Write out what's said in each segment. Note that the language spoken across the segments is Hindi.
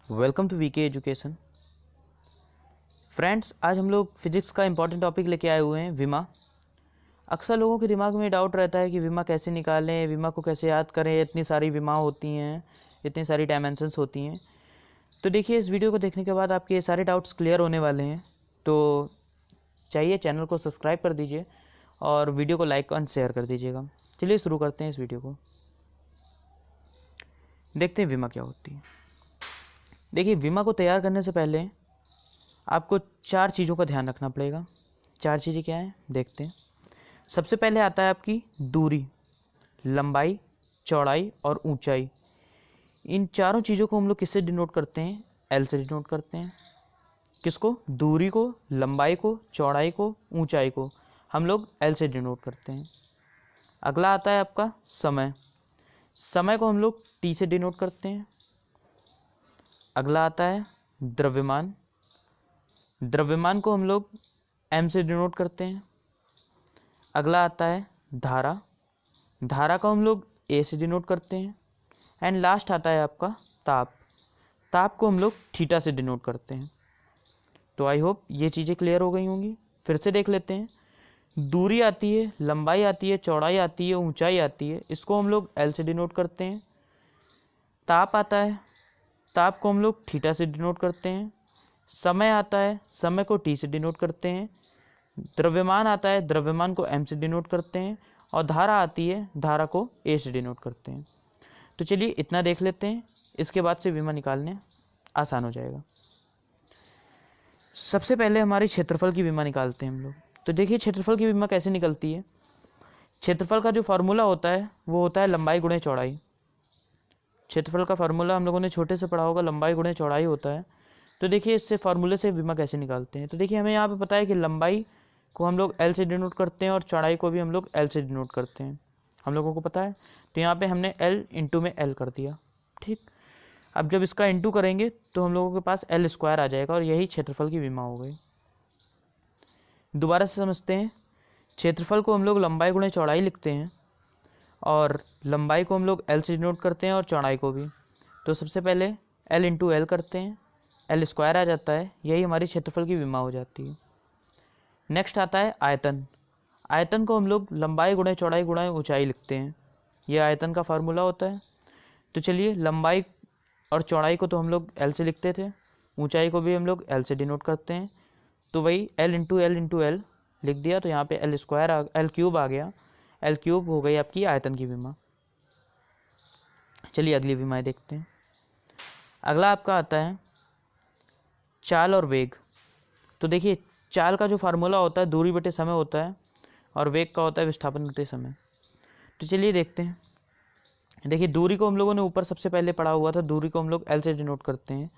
Welcome to VK education. Friends, आज हम लोग फिजिक्स का इंपॉर्टेंट टॉपिक लेके आए हुए हैं, विमा। अक्सर लोगों के दिमाग में डाउट रहता है कि विमा कैसे निकालें, विमा को कैसे याद करें, इतनी सारी विमा होती हैं, इतनी सारी डायमेंशंस होती हैं। तो देखिए, इस वीडियो को देखने के बाद आपके ये सारे डाउट्स क्लियर होने वाले हैं। तो चाहिए चैनल को सब्सक्राइब कर दीजिए और वीडियो को लाइक एंड शेयर कर दीजिएगा। चलिए शुरू करते हैं इस वीडियो को। देखते हैं विमा क्या होती है। देखिए, विमा को तैयार करने से पहले आपको 4 चीज़ों का ध्यान रखना पड़ेगा। 4 चीज़ें क्या हैं, देखते हैं। सबसे पहले आता है आपकी दूरी, लंबाई, चौड़ाई और ऊंचाई। इन चारों चीज़ों को हम लोग किससे डिनोट करते हैं? एल से डिनोट करते हैं। किसको? दूरी को, लंबाई को, चौड़ाई को, ऊंचाई को हम लोग एल से डिनोट करते हैं। अगला आता है आपका समय। समय को हम लोग टी से डिनोट करते हैं। अगला आता है द्रव्यमान। द्रव्यमान को हम लोग एम से डिनोट करते हैं। अगला आता है धारा। धारा को हम लोग ए से डिनोट करते हैं। एंड लास्ट आता है आपका ताप। ताप को हम लोग थीटा से डिनोट करते हैं। तो आई होप ये चीज़ें क्लियर हो गई होंगी। फिर से देख लेते हैं। दूरी आती है, लंबाई आती है, चौड़ाई आती है, ऊंचाई आती है, इसको हम लोग एल से डिनोट करते हैं। ताप आता है, ताप को हम लोग थीटा से डिनोट करते हैं। समय आता है, समय को टी से डिनोट करते हैं। द्रव्यमान आता है, द्रव्यमान को एम से डिनोट करते हैं। और धारा आती है, धारा को ए से डिनोट करते हैं। तो चलिए इतना देख लेते हैं, इसके बाद से विमा निकालने आसान हो जाएगा। सबसे पहले हमारी क्षेत्रफल की विमा निकालते हैं हम लोग। तो देखिए, क्षेत्रफल की विमा कैसे निकलती है। क्षेत्रफल का जो फार्मूला होता है वो होता है लंबाई गुणे चौड़ाई। क्षेत्रफल का फार्मूला हम लोगों ने छोटे से पढ़ा होगा, लंबाई गुणे चौड़ाई होता है। तो देखिए, इससे फार्मूले से विमा कैसे निकालते हैं। तो देखिए, हमें यहाँ पे पता है कि लंबाई को हम लोग एल से डिनोट करते हैं और चौड़ाई को भी हम लोग एल से डिनोट करते हैं, हम लोगों को पता है। तो यहाँ पे हमने एल इंटू में एल कर दिया, ठीक। अब जब इसका इंटू करेंगे तो हम लोगों के पास एल स्क्वायर आ जाएगा और यही क्षेत्रफल की विमा हो गई। दोबारा से समझते हैं। क्षेत्रफल को हम लोग लंबाई गुणे चौड़ाई लिखते हैं और लंबाई को हम लोग एल से डिनोट करते हैं और चौड़ाई को भी। तो सबसे पहले एल इंटू एल करते हैं, एल स्क्वायर आ जाता है, यही हमारी क्षेत्रफल की विमा हो जाती है। नेक्स्ट आता है आयतन। आयतन को हम लोग लंबाई गुणे चौड़ाई गुणे ऊंचाई लिखते हैं, यह आयतन का फार्मूला होता है। तो चलिए, लंबाई और चौड़ाई को तो हम लोग एल से लिखते थे, ऊंचाई को भी हम लोग एल से डिनोट करते हैं। तो वही एल इंटू एल लिख दिया, तो यहाँ पे एल स्क्वायर एल क्यूब आ गया। एल क्यूब हो गई आपकी आयतन की विमा। चलिए अगली विमाएं देखते हैं। अगला आपका आता है चाल और वेग। तो देखिए, चाल का जो फार्मूला होता है दूरी बटे समय होता है और वेग का होता है विस्थापन बटे समय। तो चलिए देखते हैं। देखिए, दूरी को हम लोगों ने ऊपर सबसे पहले पढ़ा हुआ था, दूरी को हम लोग एल से डिनोट करते हैं।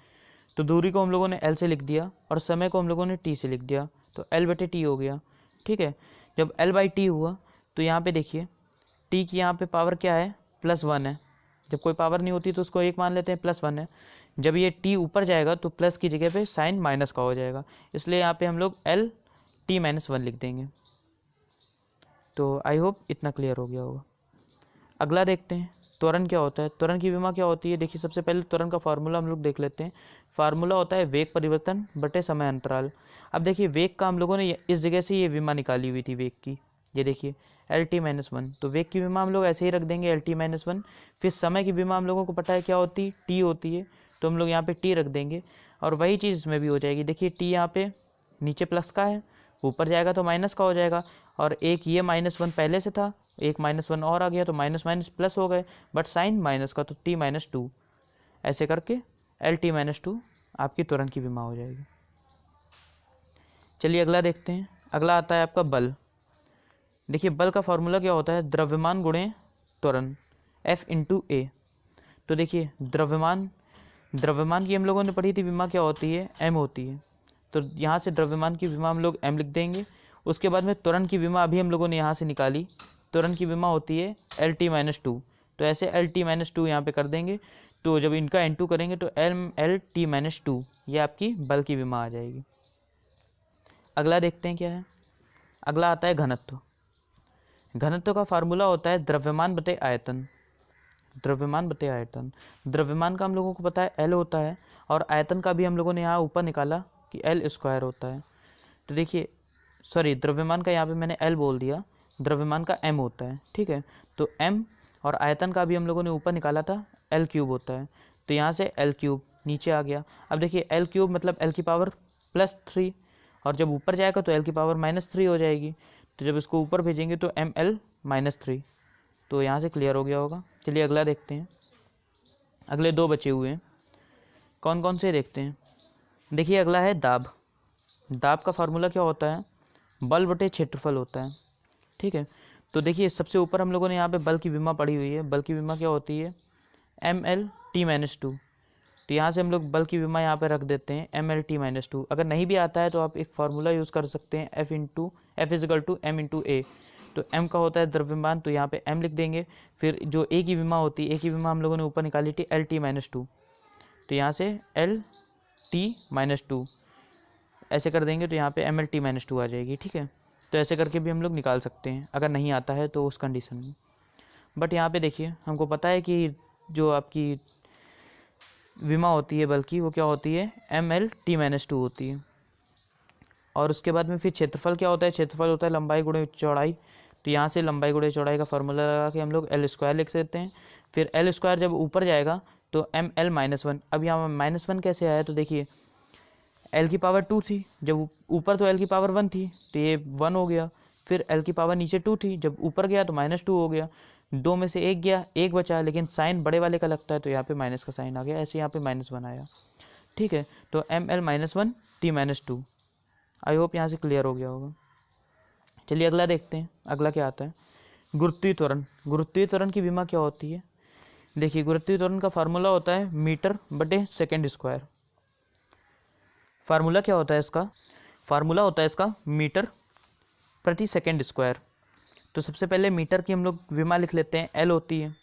तो दूरी को हम लोगों ने एल से लिख दिया और समय को हम लोगों ने टी से लिख दिया, तो एल बटे टी हो गया, ठीक है। जब एल बाई टी हुआ तो यहाँ पे देखिए, टी की यहाँ पे पावर क्या है, +1 है। जब कोई पावर नहीं होती तो उसको 1 मान लेते हैं, +1 है। जब ये टी ऊपर जाएगा तो प्लस की जगह पे साइन माइनस का हो जाएगा, इसलिए यहाँ पे हम लोग एल टी -1 लिख देंगे। तो आई होप इतना क्लियर हो गया होगा। अगला देखते हैं, त्वरण क्या होता है। त्वरण की विमा क्या होती है। देखिए, सबसे पहले त्वरण का फार्मूला हम लोग देख लेते हैं। फार्मूला होता है वेग परिवर्तन बटे समय अंतराल। अब देखिए, वेग का हम लोगों ने इस जगह से ये विमा निकाली हुई थी वेग की, ये देखिए एल टी -1। तो वेग की विमा हम लोग ऐसे ही रख देंगे, एल टी -1। फिर समय की विमा हम लोगों को पता है क्या होती है, टी होती है, तो हम लोग यहाँ पे टी रख देंगे और वही चीज़ इसमें भी हो जाएगी। देखिए, टी यहाँ पे नीचे प्लस का है, ऊपर जाएगा तो माइनस का हो जाएगा, और एक ये -1 पहले से था, एक -1 और आ गया तो माइनस माइनस प्लस हो गए, बट साइन माइनस का, तो टी -2। ऐसे करके एल टी -2 आपकी त्वरण की विमा हो जाएगी। चलिए अगला देखते हैं। अगला आता है आपका बल। देखिए, बल का फॉर्मूला क्या होता है, द्रव्यमान गुणे त्वरण, एफ इंटू ए। तो देखिए, द्रव्यमान की हम लोगों ने पढ़ी थी विमा क्या होती है, एम होती है। तो यहाँ से द्रव्यमान की विमा हम लोग एम लिख देंगे। उसके बाद में त्वरण की विमा अभी हम लोगों ने यहाँ से निकाली, त्वरण की विमा होती है एल टी -2। तो ऐसे एल टी -2 यहाँ पे कर देंगे। तो जब इनका N2 करेंगे तो एल टी -2 ये आपकी बल की विमा आ जाएगी। अगला देखते हैं क्या है। अगला आता है घनत्व। घनत्व का फार्मूला होता है द्रव्यमान बटे आयतन। द्रव्यमान बटे आयतन। द्रव्यमान का हम लोगों को पता है L होता है, और आयतन का भी हम लोगों ने यहाँ ऊपर निकाला कि L स्क्वायर होता है। तो देखिए, सॉरी, द्रव्यमान का यहाँ पे मैंने L बोल दिया, द्रव्यमान का M होता है, ठीक है। तो M और आयतन का भी हम लोगों ने ऊपर निकाला था L क्यूब होता है, तो यहाँ से L क्यूब नीचे आ गया। अब देखिए L क्यूब मतलब L की पावर +3, और जब ऊपर जाएगा तो L की पावर -3 हो जाएगी, तो जब इसको ऊपर भेजेंगे तो ML -3, तो यहाँ से क्लियर हो गया होगा। चलिए अगला देखते हैं। अगले 2 बचे हुए हैं, कौन कौन से देखते हैं। देखिए अगला है दाब। दाब का फार्मूला क्या होता है, बल बटे क्षेत्रफल होता है, ठीक है। तो देखिए सबसे ऊपर हम लोगों ने यहाँ पे बल की विमा पढ़ी हुई है। बल की विमा क्या होती है, ML/T-2। तो यहाँ से हम लोग बल की विमा यहाँ पे रख देते हैं ML/T-2। अगर नहीं भी आता है तो आप एक फार्मूला यूज़ कर सकते हैं, F = M/A। तो M का होता है द्रव्यमान, तो यहाँ पे M लिख देंगे। फिर जो A की विमा होती है, A की विमा हम लोगों ने ऊपर निकाली थी L/T-2, तो यहाँ से L/T-2 ऐसे कर देंगे, तो यहाँ पे ML/T-2 आ जाएगी, ठीक है। तो ऐसे करके भी हम लोग निकाल सकते हैं अगर नहीं आता है तो उस कंडीशन में। बट यहाँ पे देखिए हमको पता है कि जो आपकी विमा होती है बल की, वो क्या होती है, ML/T-2 होती है। और उसके बाद में फिर क्षेत्रफल क्या होता है, क्षेत्रफल होता है लंबाई गुणे चौड़ाई। तो यहाँ से लंबाई गुणे चौड़ाई का फार्मूला लगा के हम लोग L² लिख सकते हैं। फिर L² जब ऊपर जाएगा तो ML-1। अब यहाँ -1 कैसे आया, तो देखिए L की पावर 2 थी, जब ऊपर तो L की पावर 1 थी, तो ये 1 हो गया। फिर L की पावर नीचे 2 थी, जब ऊपर गया तो -2 हो गया। 2 में से 1 गया, 1 बचा, लेकिन साइन बड़े वाले का लगता है तो यहाँ पे माइनस का साइन आ गया, ऐसे यहाँ पे -1 आया, ठीक है। तो ML-1 T-2। आई होप यहाँ से क्लियर हो गया होगा। चलिए अगला देखते हैं, अगला क्या आता है, गुरुत्वीय त्वरण। गुरुत्वीय त्वरण की विमा क्या होती है, देखिए गुरुत्वीय त्वरण का फार्मूला होता है मीटर/सेकंड²। फार्मूला क्या होता है इसका, फार्मूला होता है इसका मीटर/सेकंड²। तो सबसे पहले मीटर की हम लोग विमा लिख लेते हैं, L होती है,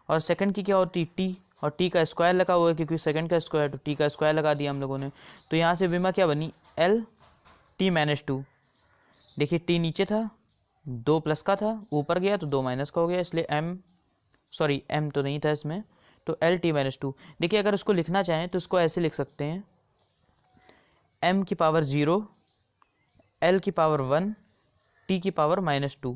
और सेकंड की क्या होती है, T, और T का स्क्वायर लगा हुआ है क्योंकि सेकंड का स्क्वायर, तो T का स्क्वायर लगा दिया हम लोगों ने। तो यहाँ से विमा क्या बनी, L/T-2। देखिए T नीचे था, 2 प्लस का था, ऊपर गया तो 2 माइनस का हो गया, इसलिए M तो नहीं था इसमें, तो L/T-2। देखिए अगर इसको लिखना चाहें तो इसको ऐसे लिख सकते हैं, M की पावर 0, L की पावर 1, T की पावर -2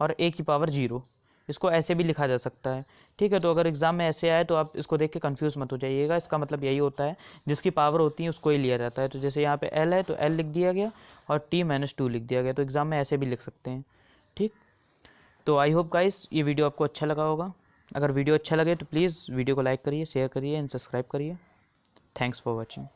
और A की पावर 0। इसको ऐसे भी लिखा जा सकता है, ठीक है। तो अगर एग्जाम में ऐसे आए तो आप इसको देख के कंफ्यूज मत हो जाइएगा, इसका मतलब यही होता है जिसकी पावर होती है उसको ही लिया जाता है। तो जैसे यहाँ पे L है तो L लिख दिया गया और T-2 लिख दिया गया, तो एग्जाम में ऐसे भी लिख सकते हैं, ठीक। तो आई होप गाइस ये वीडियो आपको अच्छा लगा होगा। अगर वीडियो अच्छा लगे तो प्लीज़ वीडियो को लाइक करिए, शेयर करिए एंड सब्सक्राइब करिए। Thanks for watching.